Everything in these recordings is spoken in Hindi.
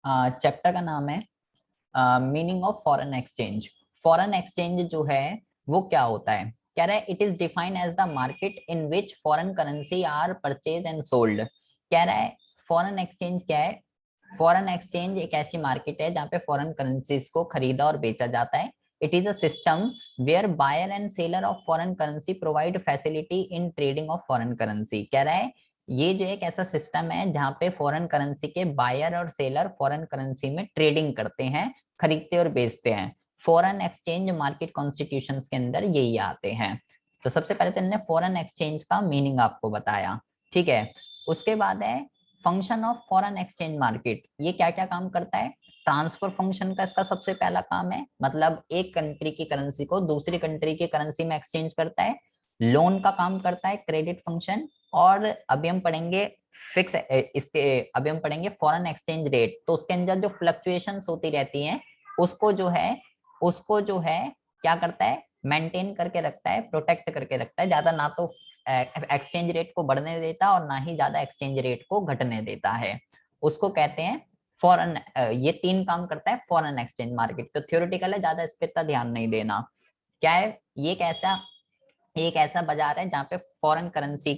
चैप्टर का नाम है meaning of foreign exchange. Foreign exchange जो है वो क्या होता है, कह रहा है it is defined as the market in which foreign currency are purchase and sold. कह रहा है फॉरेन एक्सचेंज क्या है। फॉरेन एक्सचेंज एक ऐसी मार्केट है जहाँ पे फॉरेन करेंसीज को खरीदा और बेचा जाता है। It is a system where buyer and seller of foreign currency provide facility in trading of foreign currency. कह रहा है ये जो एक ऐसा सिस्टम है जहाँ पे फॉरेन करेंसी के बायर और सेलर फॉरेन करेंसी में ट्रेडिंग करते हैं, खरीदते और बेचते हैं। फॉरेन एक्सचेंज मार्केट कॉन्स्टिट्यूशंस के अंदर यही आते हैं। तो सबसे पहले तो इन्होंने फॉरेन एक्सचेंज का मीनिंग आपको बताया, ठीक है। उसके बाद है function of foreign exchange market, ये क्या क्या काम करता है। ट्रांसफर फंक्शन का इसका सबसे पहला काम है, मतलब एक कंट्री की करेंसी को दूसरी कंट्री की करेंसी में एक्सचेंज करता है। लोन का काम करता है क्रेडिट फंक्शन। और अभी हम पढ़ेंगे फिक्स इसके अभी हम पढ़ेंगे फॉरेन एक्सचेंज रेट, तो उसके अंदर जो फ्लक्चुएशंस होती रहती हैं उसको जो है क्या करता है, मेंटेन करके रखता है, प्रोटेक्ट करके रखता है। ज्यादा ना तो एक्सचेंज रेट को बढ़ने देता और ना ही ज्यादा एक्सचेंज रेट को घटने देता है। उसको कहते हैं फॉरेन। ये तीन काम करता है फॉरेन एक्सचेंज मार्केट। तो थ्योरेटिकल है, ज्यादा इस पे इतना ध्यान नहीं देना। क्या है ये, एक ऐसा बाजार है जहाँ पे फॉरेन करेंसी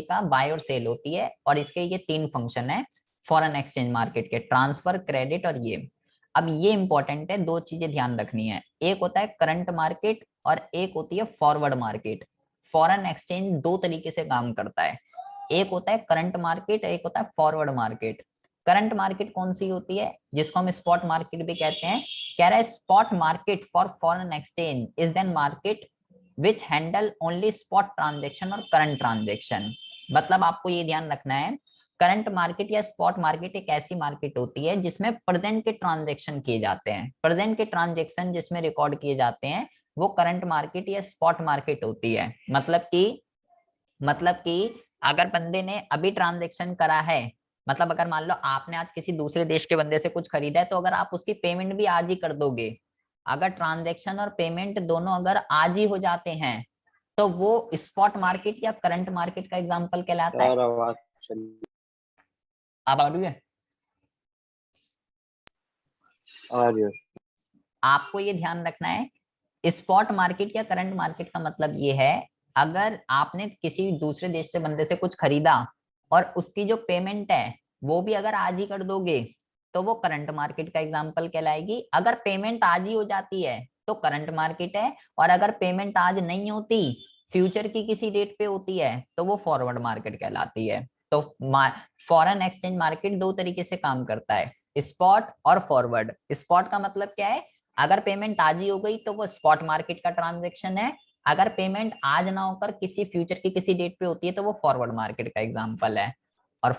का बाय और सेल होती है। और इसके ये तीन फंक्शन है फॉरेन एक्सचेंज मार्केट के, ट्रांसफर, क्रेडिट और ये। अब ये इंपॉर्टेंट है, दो चीजें ध्यान रखनी है। एक होता है करंट मार्केट और एक होती है फॉरवर्ड मार्केट। फॉरेन एक्सचेंज दो तरीके से काम करता है, एक होता है करंट मार्केट, एक होता है फॉरवर्ड मार्केट। करंट मार्केट कौन सी होती है, जिसको हम स्पॉट मार्केट भी कहते हैं। कह रहा है spot market for foreign exchange is then market which handle only spot transaction और करंट ट्रांजेक्शन। मतलब आपको ये ध्यान रखना है, करंट मार्केट या स्पॉट मार्केट एक ऐसी मार्केट होती है जिसमें प्रेजेंट के ट्रांजेक्शन किए जाते हैं। प्रेजेंट के ट्रांजेक्शन जिसमें रिकॉर्ड किए जाते हैं वो करंट मार्केट या स्पॉट मार्केट होती है। मतलब कि अगर बंदे ने अभी ट्रांजेक्शन करा है, मतलब अगर मान लो आपने आज किसी दूसरे देश के बंदे से कुछ खरीदा है, तो अगर आप उसकी पेमेंट भी आज ही कर दोगे, अगर ट्रांजेक्शन और पेमेंट दोनों अगर आज ही हो जाते हैं, तो वो स्पॉट मार्केट या करंट मार्केट का एग्जांपल कहलाता है। यार आवाज चली आप आ रही है। आ रही है। आपको ये ध्यान रखना है, स्पॉट मार्केट या करंट मार्केट का मतलब ये है, अगर आपने किसी दूसरे देश से बंदे से कुछ खरीदा और उसकी जो पेमेंट है वो भी अगर आज ही कर दोगे, तो वो करंट मार्केट का एग्जांपल कहलाएगी। अगर पेमेंट आज ही हो जाती है तो करंट मार्केट है, और अगर पेमेंट आज नहीं होती, फ्यूचर की किसी डेट पे होती है, तो वो फॉरवर्ड मार्केट कहलाती है। तो फॉरेन एक्सचेंज मार्केट दो तरीके से काम करता है, स्पॉट और फॉरवर्ड। स्पॉट का मतलब क्या है, अगर पेमेंट आज ही हो गई तो वो स्पॉट मार्केट का ट्रांजेक्शन है। अगर पेमेंट आज ना होकर किसी फ्यूचर की किसी डेट पे होती है तो वो फॉरवर्ड मार्केट का एग्जांपल है। और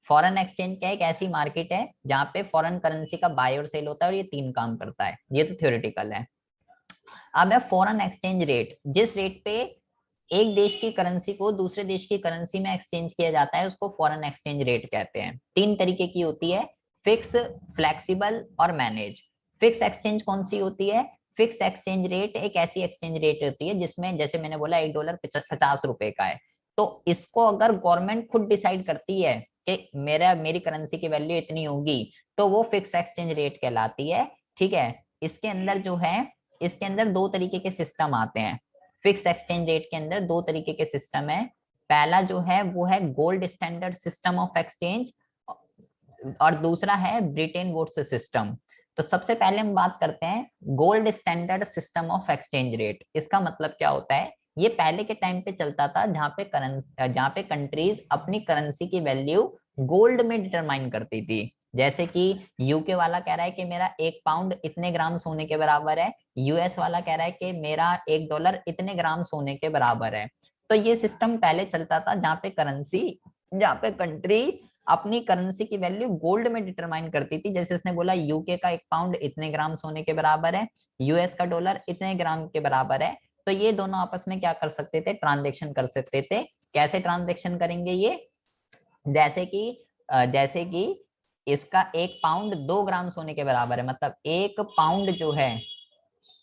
फॉरेन एक्सचेंज क्या है, एक ऐसी मार्केट है जहाँ पे फॉरेन करेंसी का बाय और सेल होता है और ये तीन काम करता है। ये तो थ्योरेटिकल है। अब है फॉरेन एक्सचेंज रेट, जिस रेट पे एक देश की करेंसी को दूसरे देश की करेंसी में एक्सचेंज किया जाता है उसको फॉरेन एक्सचेंज रेट कहते हैं। तीन तरीके की होती है, फिक्स, फ्लेक्सिबल और मैनेज। फिक्स एक्सचेंज कौन सी होती है, फिक्स एक्सचेंज रेट एक ऐसी एक्सचेंज रेट होती है जिसमें जैसे मैंने बोला $1 50 रुपए का है, तो इसको अगर गवर्नमेंट खुद डिसाइड करती है कि मेरी करेंसी की वैल्यू इतनी होगी, तो वो फिक्स एक्सचेंज रेट कहलाती है, ठीक है। इसके अंदर जो है, इसके अंदर दो तरीके के सिस्टम आते हैं। फिक्स एक्सचेंज रेट के अंदर दो तरीके के सिस्टम है। पहला जो है वो है gold standard system of exchange, और दूसरा है ब्रिटेन वुड्स सिस्टम। तो सबसे पहले हम बात करते हैं gold standard system of exchange rate. इसका मतलब क्या होता है, ये पहले के टाइम पे चलता था जहाँ पे कंट्रीज अपनी करेंसी की वैल्यू गोल्ड में डिटरमाइन करती थी। जैसे कि यूके वाला कह रहा है कि मेरा 1 पाउंड इतने ग्राम सोने के बराबर है, यूएस वाला कह रहा है कि मेरा $1 इतने ग्राम सोने के बराबर है। तो ये सिस्टम पहले चलता था जहाँ पे कंट्री अपनी करेंसी की वैल्यू गोल्ड में डिटरमाइन करती थी। जैसे इसने बोला यूके का 1 पाउंड इतने ग्राम सोने के बराबर है, यूएस का डॉलर इतने ग्राम के बराबर है। तो ये दोनों आपस में क्या कर सकते थे, ट्रांजेक्शन कर सकते थे। कैसे ट्रांजेक्शन करेंगे ये, जैसे कि इसका 1 पाउंड 2 ग्राम सोने के बराबर है, मतलब 1 पाउंड जो है,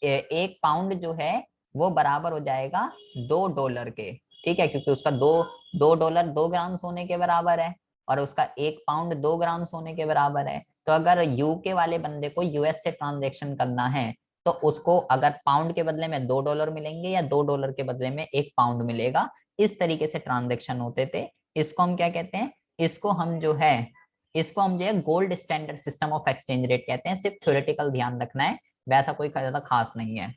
1 पाउंड जो है वो बराबर हो जाएगा $2 के, ठीक है, क्योंकि उसका $2 2 ग्राम सोने के बराबर है। और उसका 1 पाउंड 2 ग्राम सोने के बराबर है। तो अगर यूके वाले बंदे को यूएस से ट्रांजेक्शन करना है तो उसको अगर पाउंड के बदले में $2 मिलेंगे या $2 के बदले में 1 पाउंड मिलेगा। इस तरीके से ट्रांजेक्शन होते थे। इसको हम क्या कहते हैं, इसको हम जो है gold standard system of exchange rate कहते हैं। सिर्फ थ्योरेटिकल ध्यान रखना है, वैसा कोई ज्यादा खास नहीं है।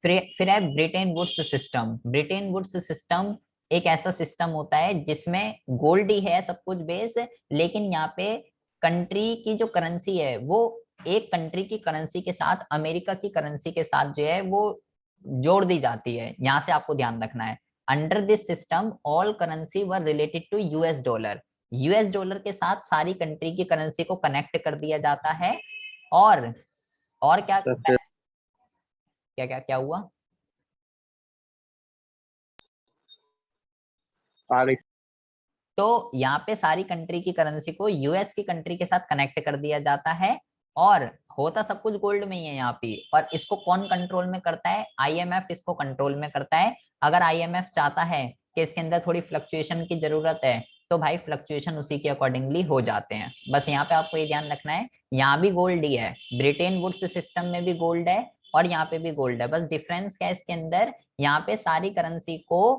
फिर है Bretton Woods system. Bretton Woods system एक ऐसा सिस्टम होता है जिसमें गोल्ड ही है सब कुछ बेस, लेकिन यहाँ पे कंट्री की जो करेंसी है वो एक कंट्री की करेंसी के साथ अमेरिका की करेंसी के साथ जो है वो जोड़ दी जाती है। यहाँ से आपको ध्यान रखना है, under this system all currency were related to US dollar. US dollar के साथ सारी कंट्री की करेंसी को कनेक्ट कर दिया जाता है। और क्या तो फिर क्या क्या क्या हुआ? आगे। तो यहाँ पे सारी कंट्री की करेंसी को यूएस की कंट्री के साथ कनेक्ट कर दिया जाता है और होता सब कुछ गोल्ड में ही है यहाँ पे। और इसको कौन कंट्रोल में करता है? आईएमएफ इसको कंट्रोल में करता है। अगर आईएमएफ चाहता है कि इसके अंदर थोड़ी फ्लक्चुएशन की जरूरत है तो भाई फ्लक्चुएशन उसी के अकॉर्डिंगली हो जाते हैं। बस यहाँ पे आपको ये ध्यान रखना है, यहाँ भी गोल्ड ही है, ब्रिटेन वुड्स सिस्टम में भी गोल्ड है और यहाँ पे भी गोल्ड है। बस डिफरेंस क्या है इसके अंदर, यहाँ पे सारी करेंसी को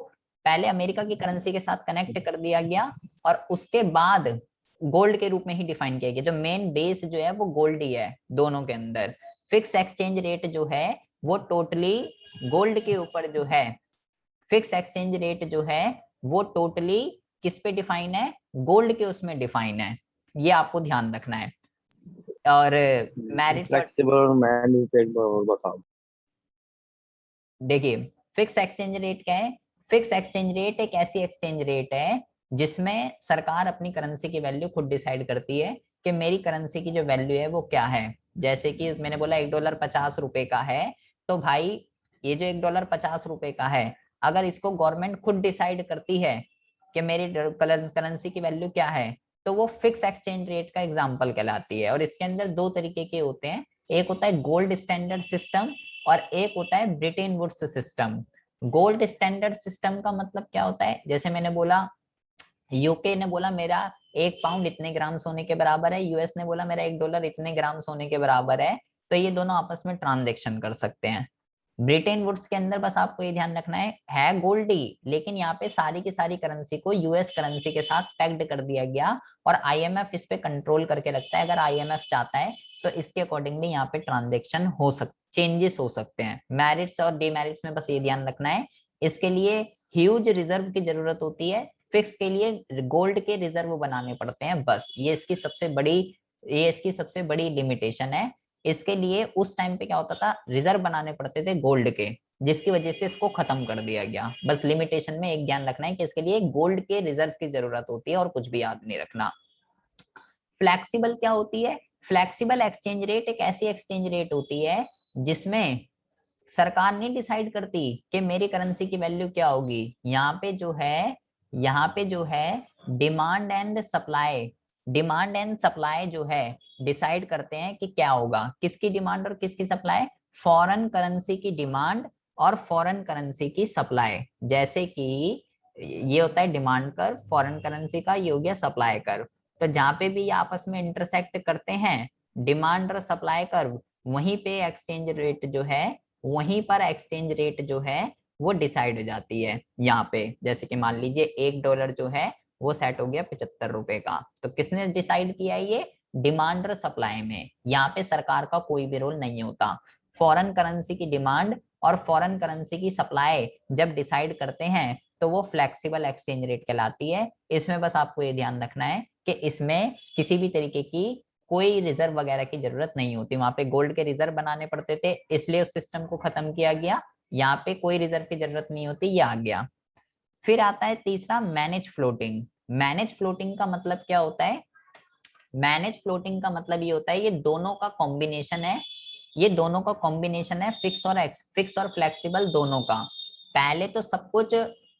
पहले अमेरिका की करेंसी के साथ कनेक्ट कर दिया गया और उसके बाद गोल्ड के रूप में ही डिफाइन किया गया। जो मेन बेस जो है वो गोल्ड ही है दोनों के अंदर। फिक्स एक्सचेंज रेट जो है वो टोटली गोल्ड के ऊपर जो है, फिक्स एक्सचेंज रेट जो है वो टोटली किस पे डिफाइन है? गोल्ड के उसमें डिफाइन है। ये आपको ध्यान रखना है। और मैरिट्स और फ्लेक्सिबल और मैनेज एक बार और बताओ। देखिए, फिक्स एक्सचेंज रेट क्या है? फिक्स एक्सचेंज रेट एक ऐसी एक्सचेंज रेट है जिसमें सरकार अपनी करेंसी की वैल्यू खुद डिसाइड करती है कि मेरी करेंसी की जो वैल्यू है वो क्या है। जैसे कि मैंने बोला $1 50 का है, तो भाई ये जो $1 50 का है, अगर इसको गवर्नमेंट खुद डिसाइड करती है कि मेरी करेंसी की वैल्यू क्या है, तो वो फिक्स एक्सचेंज रेट का एग्जाम्पल कहलाती है। और इसके अंदर दो तरीके के होते हैं, एक होता है गोल्ड स्टैंडर्ड सिस्टम और एक होता है Bretton Woods system. Gold standard system का मतलब क्या होता है? जैसे मैंने बोला, यूके ने बोला मेरा 1 पाउंड इतने ग्राम सोने के बराबर है, यूएस ने बोला मेरा $1 इतने ग्राम सोने के बराबर है, तो ये दोनों आपस में ट्रांजेक्शन कर सकते हैं। ब्रिटेन वुड्स के अंदर बस आपको ये ध्यान रखना है गोल्ड ही, लेकिन यहाँ पे सारी की सारी करेंसी को यूएस करेंसी के साथ पैक्ड कर दिया गया और आईएमएफ इस पे कंट्रोल करके रखता है। अगर आईएमएफ चाहता है तो इसके अकॉर्डिंगली यहाँ पे ट्रांजेक्शन हो सकते, चेंजेस हो सकते हैं। मेरिट्स और डीमेरिट्स में बस ये ध्यान रखना है, इसके लिए ह्यूज रिजर्व की जरूरत होती है, फिक्स के लिए गोल्ड के रिजर्व बनाने पड़ते हैं। बस ये इसकी सबसे बड़ी लिमिटेशन है। इसके लिए उस टाइम पे क्या होता था, रिजर्व बनाने पड़ते थे गोल्ड के, जिसकी वजह से इसको खत्म कर दिया गया। बस लिमिटेशन में एक ध्यान रखना है कि इसके लिए गोल्ड के रिजर्व की जरूरत होती है और कुछ भी याद नहीं रखना। फ्लैक्सिबल क्या होती है? फ्लैक्सिबल एक्सचेंज रेट एक ऐसी एक्सचेंज रेट होती है जिसमें सरकार नहीं डिसाइड करती कि मेरी करेंसी की वैल्यू क्या होगी। यहाँ पे जो है डिमांड एंड सप्लाई जो है डिसाइड करते हैं कि क्या होगा, किसकी डिमांड और किसकी सप्लाई। फॉरेन करेंसी की डिमांड और फॉरेन करेंसी की सप्लाई। जैसे कि ये होता है डिमांड कर फॉरेन करेंसी का, ये हो गया सप्लाई कर। तो जहाँ पे भी ये आपस में इंटरसेक्ट करते हैं, डिमांड और सप्लाई कर, वहीं पे एक्सचेंज रेट जो है, वहीं पर एक्सचेंज रेट जो है वो डिसाइड हो जाती है। यहाँ पे जैसे कि मान लीजिए $1 जो है वो सेट हो गया ₹75 का, तो किसने डिसाइड किया ये? डिमांड और सप्लाई में। यहाँ पे सरकार का कोई भी रोल नहीं होता। फॉरेन करेंसी की डिमांड और फॉरेन करेंसी की सप्लाई जब डिसाइड करते हैं तो वो फ्लेक्सिबल एक्सचेंज रेट कहलाती है। इसमें बस आपको ये ध्यान रखना है कि इसमें किसी भी तरीके की कोई रिजर्व वगैरह की जरूरत नहीं होती। वहां पे गोल्ड के रिजर्व बनाने पड़ते थे, इसलिए उस सिस्टम को खत्म किया गया। यहाँ पे कोई रिजर्व की जरूरत नहीं होती, ये आ गया। फिर आता है तीसरा, मैनेज फ्लोटिंग। मैनेज फ्लोटिंग का मतलब क्या होता है? मैनेज फ्लोटिंग का मतलब ये होता है ये दोनों का कॉम्बिनेशन है। ये दोनों का कॉम्बिनेशन है, फिक्स और फ्लेक्सिबल दोनों का। पहले तो सब कुछ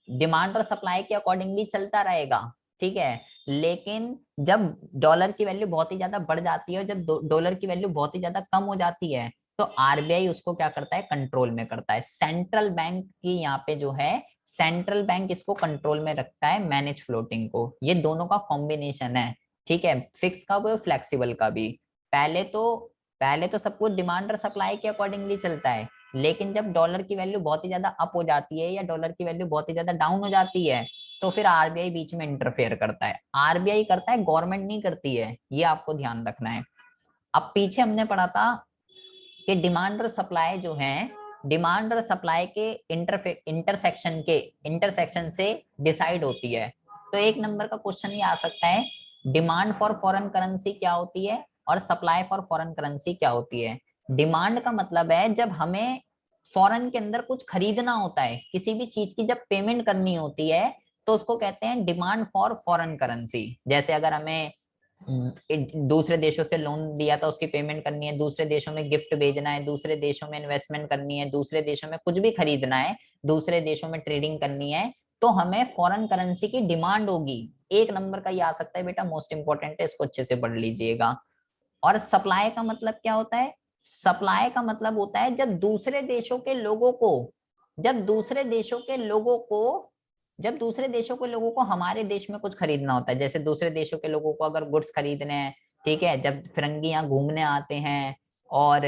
डिमांड और सप्लाई के अकॉर्डिंगली चलता रहेगा, ठीक है, लेकिन जब डॉलर की वैल्यू बहुत ही ज्यादा बढ़ जाती है और जब डॉलर की वैल्यू बहुत ही ज्यादा कम हो जाती है तो आरबीआई उसको क्या करता है? कंट्रोल में करता है। सेंट्रल बैंक की यहाँ पे जो है सेंट्रल बैंक इसको कंट्रोल में रखता है, मैनेज फ्लोटिंग को। ये दोनों का कॉम्बिनेशन है, ठीक है, फिक्स का भी फ्लेक्सिबल का भी। पहले तो पहले तो सब कुछ डिमांड और सप्लाई के अकॉर्डिंगली चलता है, लेकिन जब डॉलर की वैल्यू बहुत ही ज्यादा अप हो जाती है या डॉलर की वैल्यू बहुत ही ज्यादा डाउन हो जाती है, तो फिर आरबीआई बीच में इंटरफेयर करता है। आरबीआई करता है, गवर्नमेंट नहीं करती है, ये आपको ध्यान रखना है। अब पीछे हमने पढ़ा था कि डिमांड और सप्लाई जो है, डिमांड और सप्लाई के इंटरसेक्शन से डिसाइड होती है। तो एक नंबर का क्वेश्चन ये आ सकता है, डिमांड फॉर फॉरेन करेंसी क्या होती है और सप्लाई फॉर फॉरेन करेंसी क्या होती है। डिमांड का मतलब है जब हमें फॉरेन के अंदर कुछ खरीदना होता है, किसी भी चीज की जब पेमेंट करनी होती है, तो उसको कहते हैं डिमांड फॉर फॉरेन करेंसी। जैसे अगर हमें दूसरे देशों से लोन लिया था, उसकी पेमेंट करनी है, दूसरे देशों में गिफ्ट भेजना है, दूसरे देशों में इन्वेस्टमेंट करनी है, दूसरे देशों में कुछ भी खरीदना है, दूसरे देशों में ट्रेडिंग करनी है, तो हमें फॉरेन करेंसी की डिमांड होगी। एक नंबर का ये आ सकता है बेटा, मोस्ट इंपॉर्टेंट है, इसको अच्छे से पढ़ लीजिएगा। और सप्लाई का मतलब क्या होता है? सप्लाई का मतलब होता है जब दूसरे देशों के लोगों को जब दूसरे देशों के लोगों को जब दूसरे देशों के लोगों को हमारे देश में कुछ खरीदना होता है। जैसे दूसरे देशों के लोगों को अगर गुड्स खरीदने हैं, ठीक है, जब फिरंगी यहाँ घूमने आते हैं और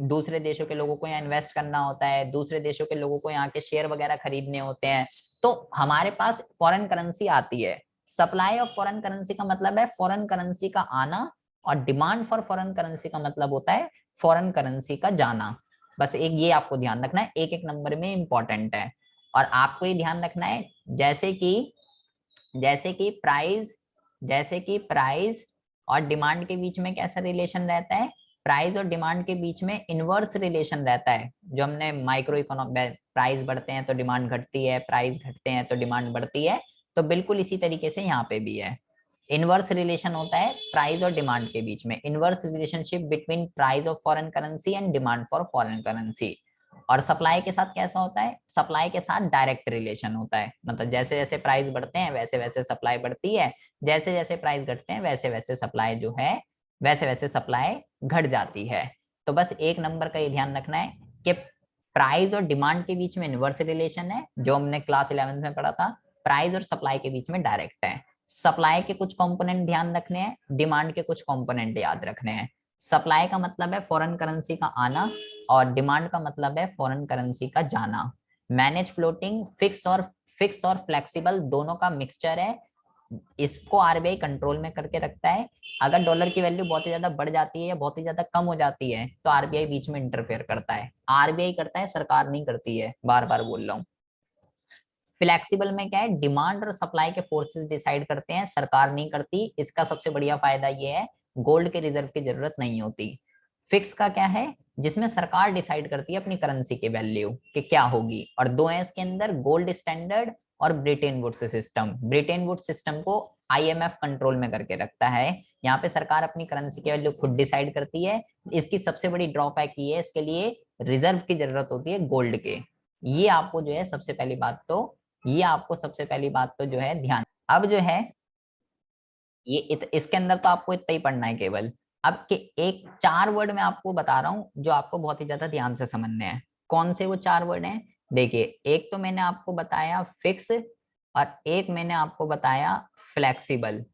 दूसरे देशों के लोगों को यहाँ इन्वेस्ट करना होता है, दूसरे देशों के लोगों को यहाँ के शेयर वगैरह खरीदने होते हैं, तो हमारे पास फॉरेन करेंसी आती है। सप्लाई ऑफ फॉरेन करेंसी का मतलब है फॉरेन करेंसी का आना, और डिमांड फॉर फॉरेन करेंसी का मतलब होता है फॉरेन करेंसी का जाना। बस एक ये आपको ध्यान रखना है, एक एक नंबर में इंपॉर्टेंट है। और आपको ये ध्यान रखना है, जैसे कि जैसे कि प्राइस जैसे कि प्राइस और डिमांड के बीच में कैसा रिलेशन रहता है? प्राइस और डिमांड के बीच में इनवर्स रिलेशन रहता है। जो हमने माइक्रो इकोनॉमी, प्राइस बढ़ते हैं तो डिमांड घटती है, प्राइस घटते हैं तो डिमांड बढ़ती है, तो बिल्कुल इसी तरीके से यहाँ पे भी है। इनवर्स रिलेशन होता है प्राइस और डिमांड के बीच में, inverse relationship between price of foreign currency and demand for foreign currency. और सप्लाई के साथ कैसा होता है? सप्लाई के साथ डायरेक्ट रिलेशन होता है, मतलब जैसे जैसे प्राइस बढ़ते हैं वैसे वैसे सप्लाई बढ़ती है, जैसे जैसे प्राइस घटते हैं वैसे वैसे सप्लाई जो है, वैसे वैसे सप्लाई घट जाती है। तो बस एक नंबर का ये ध्यान रखना है कि प्राइस और डिमांड के बीच में इनवर्स रिलेशन है, जो हमने क्लास 11th में पढ़ा था। प्राइस और सप्लाई के बीच में डायरेक्ट है। सप्लाई के कुछ कंपोनेंट ध्यान रखने हैं, डिमांड के कुछ कंपोनेंट याद रखने हैं। सप्लाई का मतलब है फॉरेन करेंसी का आना, और डिमांड का मतलब है फॉरेन करेंसी का जाना। मैनेज फ्लोटिंग फिक्स और फ्लेक्सिबल दोनों का मिक्सचर है। इसको आरबीआई कंट्रोल में करके रखता है। अगर डॉलर की वैल्यू बहुत ही ज्यादा बढ़ जाती है या बहुत ही ज्यादा कम हो जाती है, तो आरबीआई बीच में इंटरफेयर करता है। आरबीआई करता है, सरकार नहीं करती है, बार बार बोल रहा हूँ। फ्लेक्सिबल में क्या है? डिमांड और सप्लाई के फोर्सेस डिसाइड करते हैं, सरकार नहीं करती। इसका सबसे बढ़िया फायदा ये है, गोल्ड के रिजर्व की जरूरत नहीं होती। फिक्स का क्या है? जिसमें सरकार डिसाइड करती है अपनी करेंसी की वैल्यू कि क्या होगी। और दो है इसके अंदर, गोल्ड स्टैंडर्ड और Bretton Woods system. Bretton Woods system को आईएमएफ कंट्रोल में करके रखता है। यहाँ पे सरकार अपनी करेंसी की वैल्यू खुद डिसाइड करती है। इसकी सबसे बड़ी ड्रॉबैक ये है, इसके लिए रिजर्व की जरूरत होती है गोल्ड के। ये आपको जो है सबसे पहली बात तो ये आपको सबसे पहली बात तो जो है ध्यान। अब जो है इसके अंदर तो आपको इतना ही पढ़ना है केवल। अब के एक चार वर्ड मैं आपको बता रहा हूँ जो आपको बहुत ही ज्यादा ध्यान से समझने हैं। कौन से वो चार वर्ड हैं? देखिए, एक तो मैंने आपको बताया फिक्स, और एक मैंने आपको बताया फ्लेक्सिबल।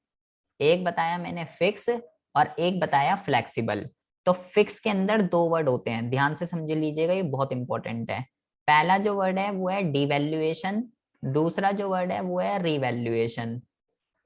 एक बताया मैंने फिक्स और एक बताया फ्लेक्सिबल। तो फिक्स के अंदर दो वर्ड होते हैं, ध्यान से समझ लीजिएगा, ये बहुत इंपॉर्टेंट है। पहला जो वर्ड है वो है डिवैल्यूएशन, दूसरा जो वर्ड है वो है रिवैल्यूएशन,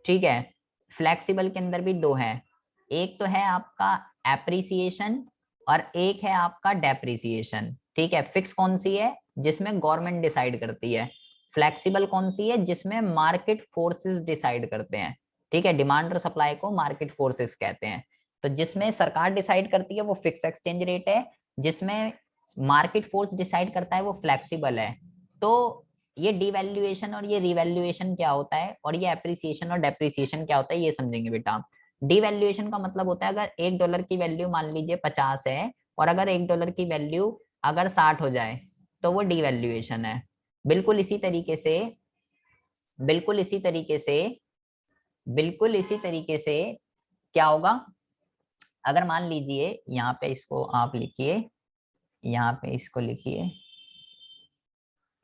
ठीक है। फ्लेक्सिबल के अंदर भी दो है, एक तो है आपका एप्रिसिएशन और एक है आपका डेप्रिसिएशन, ठीक है। फिक्स कौन सी है? जिसमें गवर्नमेंट डिसाइड करती है। फ्लेक्सिबल कौन सी है? जिसमें मार्केट फोर्सेस डिसाइड करते हैं, ठीक है। डिमांड और सप्लाई को मार्केट फोर्सेस कहते हैं। तो जिसमें सरकार डिसाइड करती है वो फिक्स एक्सचेंज रेट है, जिसमें मार्केट फोर्स डिसाइड करता है वो फ्लेक्सिबल है। तो ये डिवैल्यूएशन और ये रिवैल्यूएशन क्या होता है, और ये एप्रिसिएशन और डेप्रिसिएशन क्या होता है, ये समझेंगे बेटा। डिवैल्यूएशन का मतलब होता है, अगर $1 की वैल्यू मान लीजिए 50 है, और अगर $1 की वैल्यू अगर 60 हो जाए, तो वो डिवैल्यूएशन है। बिल्कुल इसी तरीके से बिल्कुल इसी तरीके से बिल्कुल इसी तरीके से क्या होगा? अगर मान लीजिए, यहाँ पे इसको आप लिखिए, यहाँ पे इसको लिखिए,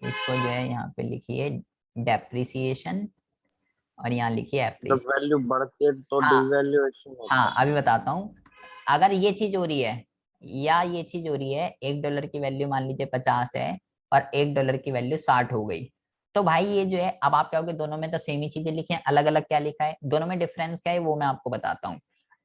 इसको जो है यहाँ पे लिखिए डेप्रिसिएशन और यहाँ लिखिए जब एप्रिसिएशन। वैल्यू बढ़ती है तो हाँ डिवैल्यूएशन होता हाँ, है। अभी बताता हूँ। अगर ये चीज हो रही है या ये चीज हो रही है, $1 की वैल्यू मान लीजिए 50 है और $1 की वैल्यू 60 हो गई, तो भाई ये जो है, अब आप कहोगे दोनों में तो सेम ही चीजें लिखी हैं, अलग अलग क्या लिखा है, दोनों में डिफरेंस क्या है वो मैं आपको बताता हूँ।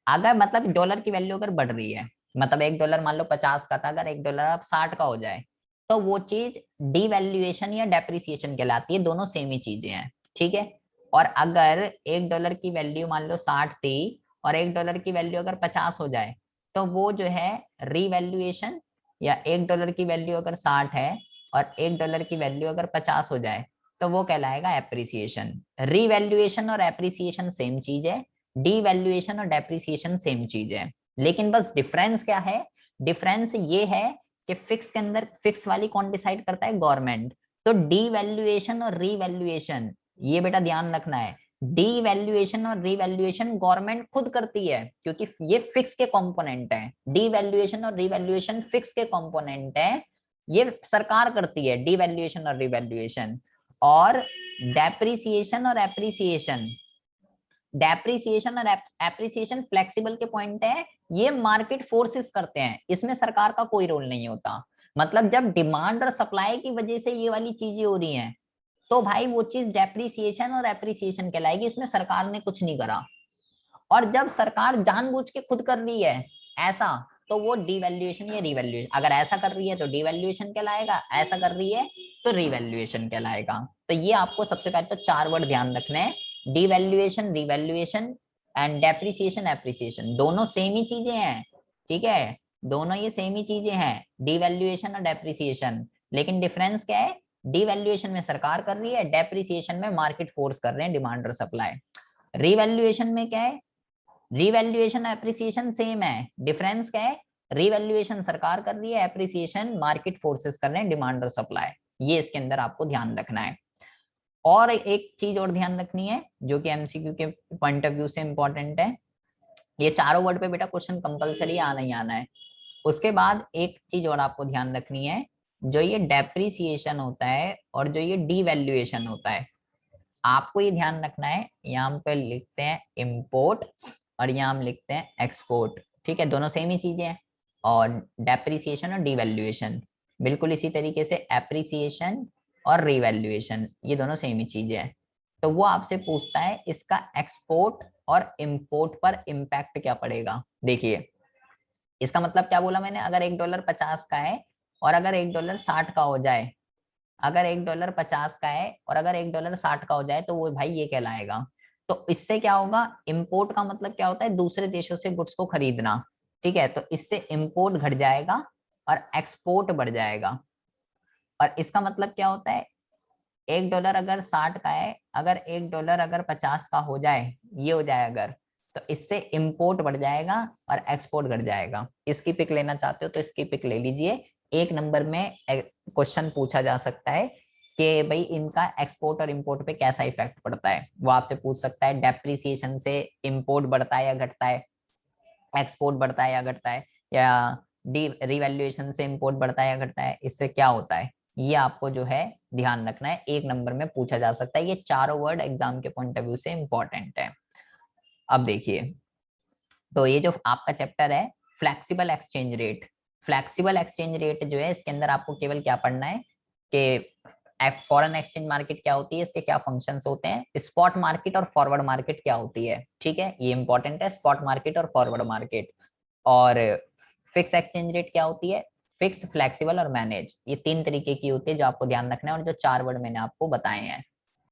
अगर मतलब डॉलर की वैल्यू अगर बढ़ रही है, मतलब $1 मान लो 50 का था, अगर $1 अब 60 का हो जाए, तो वो चीज डिवैल्यूएशन या डेप्रिसिएशन कहलाती है, दोनों सेम ही चीजें हैं। ठीक है। और अगर $1 की वैल्यू मान लो 60 थी और $1 की वैल्यू अगर 50 हो जाए, तो वो जो है रिवैल्यूएशन, या $1 की वैल्यू अगर 60 है और $1 की वैल्यू अगर 50 हो जाए, तो वो कहलाएगा एप्रिसिएशन। रिवैल्यूएशन और एप्रिसिएशन सेम चीज है, डिवैल्यूएशन और डेप्रिसिएशन सेम चीज है, लेकिन बस डिफरेंस क्या है, डिफरेंस ये है कि फिक्स के अंदर फिक्स वाली कौन डिसाइड करता है, गवर्नमेंट। तो डिवैल्यूएशन और रिवैल्यूएशन, ये बेटा ध्यान रखना है, डीवैल्यूएशन और रिवैल्यूएशन गवर्नमेंट खुद करती है, क्योंकि ये फिक्स के कंपोनेंट है। डीवैल्यूएशन और रिवैल्यूएशन फिक्स के कंपोनेंट है, ये सरकार करती है डीवैल्यूएशन और रिवैल्यूएशन। और डेप्रिसिएशन और एप्रिसिएशन, डेप्रिसिएशन और एप्रिसिएशन फ्लेक्सिबल के पॉइंट है, ये मार्केट फोर्सेस करते हैं, इसमें सरकार का कोई रोल नहीं होता। मतलब जब डिमांड और सप्लाई की वजह से ये वाली चीजें हो रही हैं, तो भाई वो चीज डेप्रिसिएशन और एप्रिसिएशन कहलाएगी, इसमें सरकार ने कुछ नहीं करा। और जब सरकार जानबूझ के खुद कर रही है ऐसा, तो वो डिवैल्यूएशन या रिवैल्यूएशन, अगर ऐसा कर रही है तो डिवैल्यूएशन कहलाएगा, ऐसा कर रही है तो रिवैल्यूएशन कहलाएगा। तो ये आपको सबसे पहले तो 4 वर्ड ध्यान रखने हैं, devaluation, revaluation and depreciation appreciation, दोनों सेम ही चीजें हैं। ठीक है, दोनों ये सेम ही चीजें हैं, डिवैल्यूएशन और डेप्रिसिएशन, लेकिन डिफरेंस क्या है, डिवैल्यूएशन में सरकार कर रही है, डेप्रिसिएशन में मार्केट फोर्स कर रहे हैं, डिमांड और सप्लाई। रिवैल्यूएशन में क्या है, रिवैल्यूएशन एप्रिसिएशन सेम है, डिफरेंस क्या है, रिवैल्यूएशन सरकार कर रही है, एप्रिसिएशन मार्केट फोर्सेस कर रहे हैं, डिमांड और सप्लाई। ये इसके अंदर आपको ध्यान रखना है। और एक चीज और ध्यान रखनी है जो कि एमसीक्यू के पॉइंट ऑफ व्यू से इंपॉर्टेंट है, ये चारों वर्ड पे बेटा क्वेश्चन कंपलसरी आना ही आना है। उसके बाद एक चीज और आपको ध्यान रखनी है, जो ये डेप्रिसिएशन होता है और जो ये डिवैल्यूएशन होता है, आपको ये ध्यान रखना है, यहाँ पे लिखते हैं इम्पोर्ट और यहाँ हम लिखते हैं एक्सपोर्ट। ठीक है, दोनों सेम ही चीजें हैं। और डेप्रिसिएशन और डिवैल्यूएशन बिल्कुल इसी तरीके से, एप्रिसिएशन और रिवैल्यूएशन ये दोनों सेम ही चीजें हैं। तो वो आपसे पूछता है इसका एक्सपोर्ट और इम्पोर्ट पर इम्पैक्ट क्या पड़ेगा। देखिए इसका मतलब क्या बोला मैंने, अगर $1 50 का है और अगर $1 60 का हो जाए, अगर $1 50 का है और अगर $1 60 का हो जाए, तो वो भाई ये कहलाएगा। तो इससे क्या होगा, इंपोर्ट का मतलब क्या होता है, दूसरे देशों से गुड्स को खरीदना। ठीक है, तो इससे इंपोर्ट घट जाएगा और एक्सपोर्ट बढ़ जाएगा। और इसका मतलब क्या होता है, $1 अगर 60 का है, अगर $1 अगर 50 का हो जाए, ये हो जाए अगर, तो इससे इंपोर्ट बढ़ जाएगा और एक्सपोर्ट घट जाएगा। इसकी पिक लेना चाहते हो तो इसकी पिक ले लीजिए। 1 नंबर में क्वेश्चन पूछा जा सकता है कि भाई इनका एक्सपोर्ट और इंपोर्ट पे कैसा इफेक्ट पड़ता है, वो आपसे पूछ सकता है, डेप्रिसिएशन से इंपोर्ट बढ़ता है या घटता है, एक्सपोर्ट बढ़ता है या घटता है, या डी रिवैल्यूएशन से इंपोर्ट बढ़ता है या घटता है, इससे क्या होता है, ये आपको जो है ध्यान रखना है, 1 नंबर में पूछा जा सकता है। ये चारों वर्ड एग्जाम के पॉइंट ऑफ व्यू से इंपॉर्टेंट है। अब देखिए, तो ये जो आपका चैप्टर है flexible exchange rate, flexible exchange rate जो है, इसके अंदर आपको केवल क्या पढ़ना है कि फॉरेन एक्सचेंज मार्केट क्या होती है, इसके क्या फंक्शंस होते हैं, स्पॉट मार्केट और फॉरवर्ड मार्केट क्या होती है। ठीक है, ये इंपॉर्टेंट है, स्पॉट मार्केट और फॉरवर्ड मार्केट। और फिक्स एक्सचेंज रेट क्या होती है, फिक्स, फ्लेक्सिबल और मैनेज, ये 3 तरीके की होती है जो आपको ध्यान रखना है, और जो 4 वर्ड मैंने आपको बताए हैं।